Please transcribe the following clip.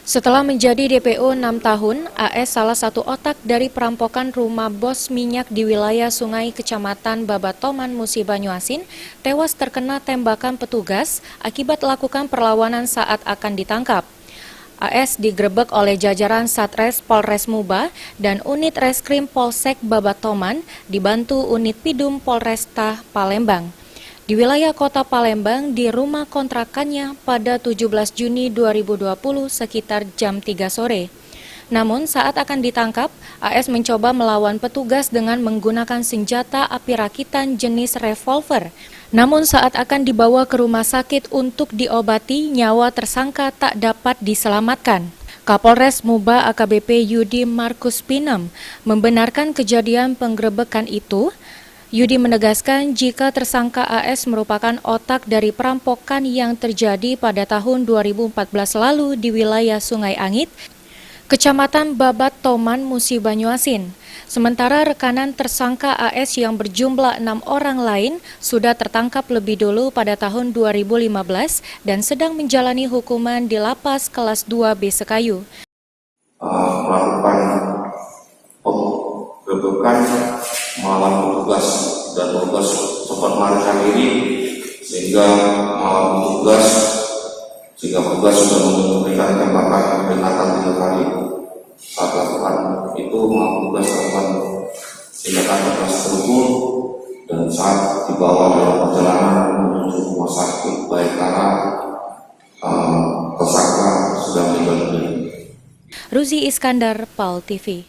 Setelah menjadi DPO 6 tahun, AS salah satu otak dari perampokan rumah bos minyak di wilayah Sungai Kecamatan Babatoman, Musi Banyuasin, tewas terkena tembakan petugas akibat lakukan perlawanan saat akan ditangkap. AS digerebek oleh jajaran Satres Polres Muba dan unit Reskrim Polsek Babatoman dibantu unit Pidum Polresta Palembang. Di wilayah kota Palembang di rumah kontrakannya pada 17 Juni 2020 sekitar jam 3 sore. Namun saat akan ditangkap, AS mencoba melawan petugas dengan menggunakan senjata api rakitan jenis revolver. Namun saat akan dibawa ke rumah sakit untuk diobati, nyawa tersangka tak dapat diselamatkan. Kapolres Muba AKBP Yudi Markus Pinem membenarkan kejadian penggerebekan itu. Yudi menegaskan jika tersangka AS merupakan otak dari perampokan yang terjadi pada tahun 2014 lalu di wilayah Sungai Angit, Kecamatan Babatoman, Musi Banyuasin. Sementara rekanan tersangka AS yang berjumlah 6 orang lain sudah tertangkap lebih dulu pada tahun 2015 dan sedang menjalani hukuman di Lapas Kelas 2B Sekayu. Melakukan penggerebekan melawan petugas dan petugas sempat melarikan diri sehingga petugas sudah memberikan tembakan peringatan 3 kali. Saat lakukan itu petugas melakukan tindakan kekerasan terukur dan saat dibawa dalam perjalanan menuju rumah sakit Bayangkara, tersangka sudah meninggal dunia. Ruzi Iskandar, PAL TV.